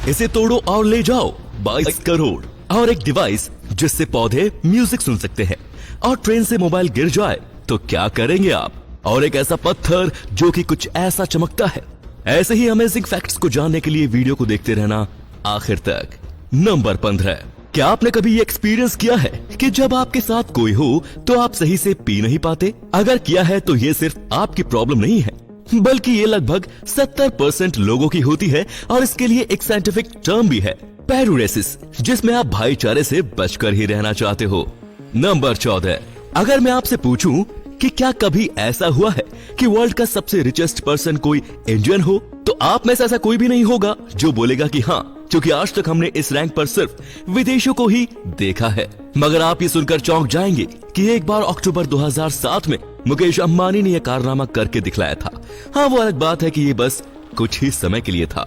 इसे तोड़ो और ले जाओ 22 करोड़। और एक डिवाइस जिससे पौधे म्यूजिक सुन सकते हैं। और ट्रेन से मोबाइल गिर जाए तो क्या करेंगे आप? और एक ऐसा पत्थर जो कि कुछ ऐसा चमकता है। ऐसे ही अमेजिंग फैक्ट्स को जानने के लिए वीडियो को देखते रहना आखिर तक। नंबर 15, क्या आपने कभी ये एक्सपीरियंस किया है कि जब आपके साथ कोई हो तो आप सही से पी नहीं पाते? अगर किया है तो ये सिर्फ आपकी प्रॉब्लम नहीं है, बल्कि ये लगभग 70% लोगों की होती है। और इसके लिए एक साइंटिफिक टर्म भी है, पैरुरेसिस, जिसमें आप भाईचारे से बचकर ही रहना चाहते हो। नंबर 14, अगर मैं आपसे पूछूं कि क्या कभी ऐसा हुआ है कि वर्ल्ड का सबसे रिचेस्ट पर्सन कोई इंडियन हो, तो आप में से ऐसा कोई भी नहीं होगा जो बोलेगा कि हाँ, क्योंकि आज तक हमने इस रैंक पर सिर्फ विदेशों को ही देखा है। मगर आप ये सुनकर चौंक जाएंगे कि एक बार अक्टूबर 2007 में मुकेश अंबानी ने यह कारनामा करके दिखलाया था। हाँ, वो अलग बात है कि ये बस कुछ ही समय के लिए था।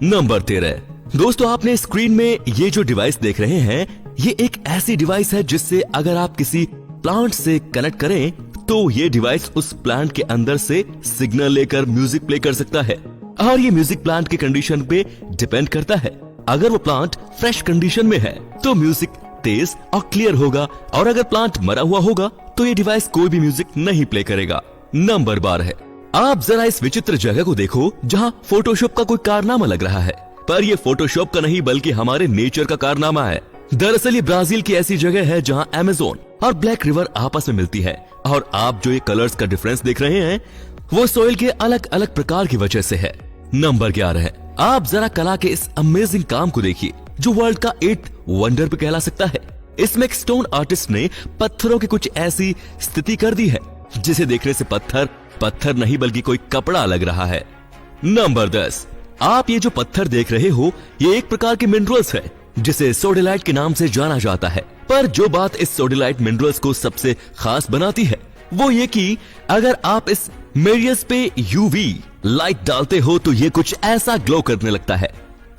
नंबर 13, दोस्तों आपने स्क्रीन में ये जो डिवाइस देख रहे हैं, ये एक ऐसी डिवाइस है जिससे अगर आप किसी प्लांट से कनेक्ट करें तो ये डिवाइस उस प्लांट के अंदर से सिग्नल लेकर म्यूजिक प्ले कर सकता है। और ये म्यूजिक प्लांट की कंडीशन पे डिपेंड करता है। अगर वो प्लांट फ्रेश कंडीशन में है तो म्यूजिक तेज और क्लियर होगा, और अगर प्लांट मरा हुआ होगा तो ये डिवाइस कोई भी म्यूजिक नहीं प्ले करेगा। नंबर 12, आप जरा इस विचित्र जगह को देखो जहाँ फोटोशॉप का कोई कारनामा लग रहा है, पर ये फोटोशॉप का नहीं बल्कि हमारे नेचर का कारनामा है। दरअसल ये ब्राजील की ऐसी जगह है जहाँ अमेज़न और ब्लैक रिवर आपस में मिलती है। और आप जो ये कलर्स का डिफरेंस देख रहे हैं वो सोइल के अलग अलग प्रकार की वजह से है। नंबर 11, आप जरा कला के इस अमेजिंग काम को देखिए जो वर्ल्ड का 8th वंडर पे कहला सकता है। इसमें एक स्टोन आर्टिस्ट ने पत्थरों की कुछ ऐसी स्थिति कर दी है जिसे देखने से पत्थर नहीं बल्कि कोई कपड़ा लग रहा है। नंबर 10, आप ये जो पत्थर देख रहे हो ये एक प्रकार के मिनरल्स है जिसे सोडिलाइट के नाम से जाना जाता है। पर जो बात इस सोडिलाइट मिनरल्स को सबसे खास बनाती है वो ये कि अगर आप इस मेरियस पे यूवी लाइट डालते हो तो ये कुछ ऐसा ग्लो करने लगता है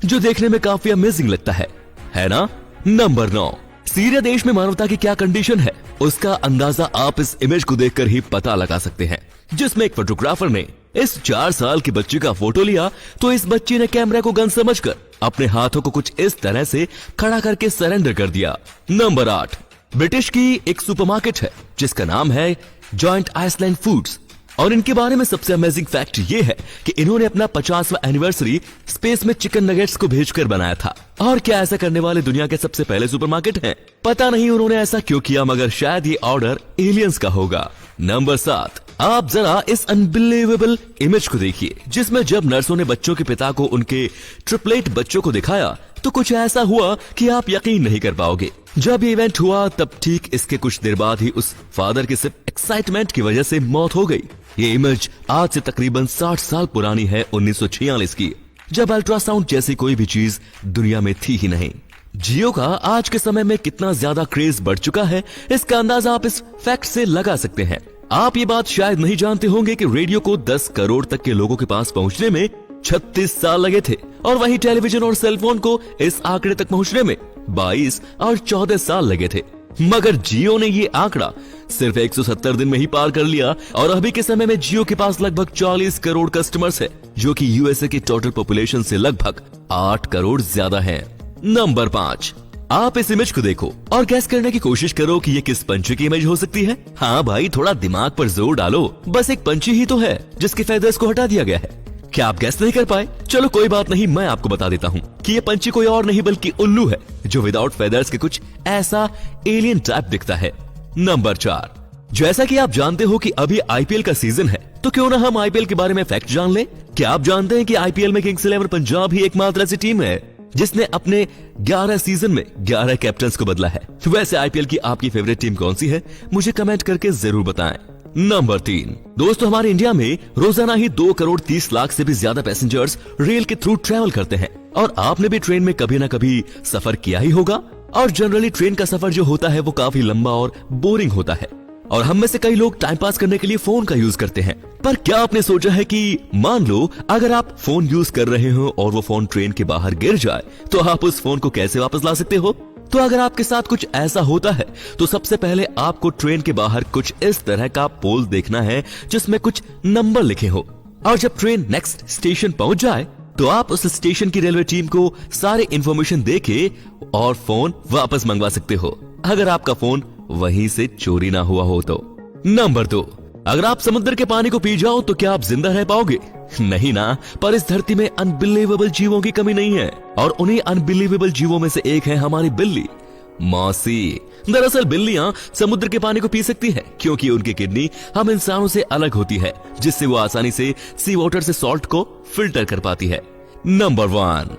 जो देखने में काफी अमेजिंग लगता है ना। नंबर 9, सीरिया देश में मानवता की क्या कंडीशन है उसका अंदाजा आप इस इमेज को देखकर ही पता लगा सकते हैं, जिसमें एक फोटोग्राफर ने इस 4 साल की बच्ची का फोटो लिया तो इस बच्ची ने कैमरा को गन समझकर अपने हाथों को कुछ इस तरह से खड़ा करके सरेंडर कर दिया। नंबर 8, ब्रिटिश की एक सुपरमार्केट है जिसका नाम है जॉइंट आइसलैंड फूड्स, और इनके बारे में सबसे अमेजिंग फैक्ट ये है कि इन्होंने अपना 50वां एनिवर्सरी स्पेस में चिकन नगेट्स को भेजकर बनाया था। और क्या ऐसा करने वाले दुनिया के सबसे पहले सुपरमार्केट हैं? पता नहीं उन्होंने ऐसा क्यों किया, मगर शायद ये ऑर्डर एलियंस का होगा। नंबर 7, आप जरा इस अनबिलीवेबल इमेज को देखिए जिसमें जब नर्सों ने बच्चों के पिता को उनके ट्रिपलेट बच्चों को दिखाया तो कुछ ऐसा हुआ कि आप यकीन नहीं कर पाओगे। जब ये इवेंट हुआ तब ठीक इसके कुछ देर बाद ही उस फादर की सिर्फ एक्साइटमेंट की वजह से मौत हो गई। ये इमेज आज से तकरीबन 60 साल पुरानी है, 1946 की, जब अल्ट्रासाउंड जैसी कोई भी चीज दुनिया में थी ही नहीं। जियो का आज के समय में कितना ज्यादा क्रेज बढ़ चुका है इसका अंदाजा आप इस फैक्ट से लगा सकते हैं। आप ये बात शायद नहीं जानते होंगे कि रेडियो को 10 करोड़ तक के लोगों के पास पहुंचने में 36 साल लगे थे, और वहीं टेलीविजन और सेलफोन को इस आंकड़े तक पहुंचने में 22 और 14 साल लगे थे। मगर जियो ने ये आंकड़ा सिर्फ 170 दिन में ही पार कर लिया, और अभी के समय में जियो के पास लगभग 40 करोड़ कस्टमर्स है जो कि यूएसए की टोटल पॉपुलेशन से लगभग 8 करोड़ ज्यादा है। नंबर 5, आप इस इमेज को देखो और गैस करने की कोशिश करो कि ये किस पंछी की इमेज हो सकती है। हाँ भाई, थोड़ा दिमाग पर जोर डालो, बस एक पंछी ही तो है जिसके फेदर्स को हटा दिया गया है। क्या आप गैस नहीं कर पाए? चलो कोई बात नहीं, मैं आपको बता देता हूँ कि ये पंछी कोई और नहीं बल्कि उल्लू है जो विदाउट फेदर्स के कुछ ऐसा एलियन टाइप दिखता है। नंबर 4, जैसा कि आप जानते हो कि अभी आईपीएल का सीजन है तो क्यों ना हम आईपीएल के बारे में फैक्ट जान लें। क्या आप जानते हैं कि आईपीएल में किंग्स 11 पंजाब ही एकमात्र ऐसी टीम है जिसने अपने 11 सीजन में 11 कैप्टन्स को बदला है। वैसे आईपीएल की आपकी फेवरेट टीम कौन सी है मुझे कमेंट करके जरूर बताएं। नंबर 3, दोस्तों हमारे इंडिया में रोजाना ही 2 करोड़ 30 लाख से भी ज्यादा पैसेंजर्स रेल के थ्रू ट्रेवल करते हैं, और आपने भी ट्रेन में कभी ना कभी सफर किया ही होगा। और जनरली ट्रेन का सफर जो होता है वो काफी लंबा और बोरिंग होता है, और हम में से कई लोग टाइम पास करने के लिए फोन का यूज करते हैं। पर क्या आपने सोचा है कि मान लो अगर आप फोन यूज कर रहे हो और वो फोन ट्रेन के बाहर गिर जाए तो आप उस फोन को कैसे वापस ला सकते हो? तो अगर आपके साथ कुछ ऐसा होता है तो सबसे पहले आपको ट्रेन के बाहर कुछ इस तरह का पोल देखना है जिसमें कुछ नंबर लिखे हो, और जब ट्रेन नेक्स्ट स्टेशन पहुंच जाए तो आप उस स्टेशन की रेलवे टीम को सारे इंफॉर्मेशन देके और फोन वापस मंगवा सकते हो, अगर आपका फोन वहीं से चोरी ना हुआ हो तो। नंबर 2, अगर आप समुद्र के पानी को पी जाओ तो क्या आप जिंदा रह पाओगे? नहीं ना, पर इस धरती में अनबिलीवेबल जीवों की कमी नहीं है, और उन्हीं अनबिलीवेबल जीवों में से एक है हमारी बिल्ली मौसी। दरअसल बिल्लियां समुद्र के पानी को पी सकती हैं क्योंकि उनकी किडनी हम इंसानों से अलग होती है, जिससे वो आसानी से सी वाटर से सॉल्ट को फिल्टर कर पाती है। नंबर 1,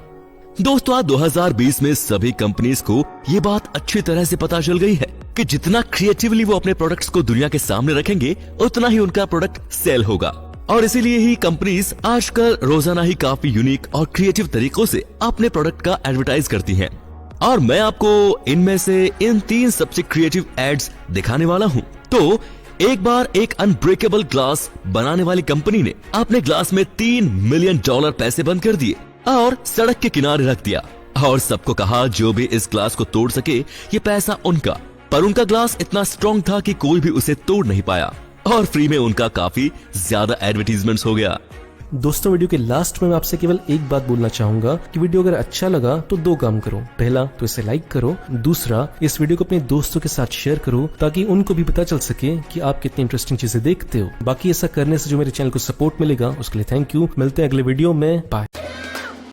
दोस्तों आज 2020 में सभी कंपनीज को ये बात अच्छी तरह से पता चल गई है कि जितना क्रिएटिवली वो अपने प्रोडक्ट्स को दुनिया के सामने रखेंगे उतना ही उनका प्रोडक्ट सेल होगा, और इसीलिए ही कंपनीज आजकल रोजाना ही काफी यूनिक और क्रिएटिव तरीकों से अपने प्रोडक्ट का एडवर्टाइज करती हैं। और मैं आपको इनमें से इन 3 सबसे क्रिएटिव एड्स दिखाने वाला हूं। तो एक बार एक अनब्रेकेबल ग्लास बनाने वाली कंपनी ने अपने ग्लास में $3 मिलियन पैसे बंद कर दिए और सड़क के किनारे रख दिया, और सबको कहा जो भी इस ग्लास को तोड़ सके ये पैसा उनका। पर उनका ग्लास इतना स्ट्रॉन्ग था कि कोई भी उसे तोड़ नहीं पाया, और फ्री में उनका काफी ज्यादा एडवर्टीजमेंट्स हो गया। दोस्तों वीडियो के लास्ट में मैं आपसे केवल एक बात बोलना चाहूंगा कि वीडियो अगर अच्छा लगा तो 2 काम करो। पहला तो इसे लाइक करो, दूसरा इस वीडियो को अपने दोस्तों के साथ शेयर करो ताकि उनको भी पता चल सके कि आप कितनी इंटरेस्टिंग चीजें देखते हो। बाकी ऐसा करने से जो मेरे चैनल को सपोर्ट मिलेगा उसके लिए थैंक यू। मिलते हैं अगले वीडियो में, बाय।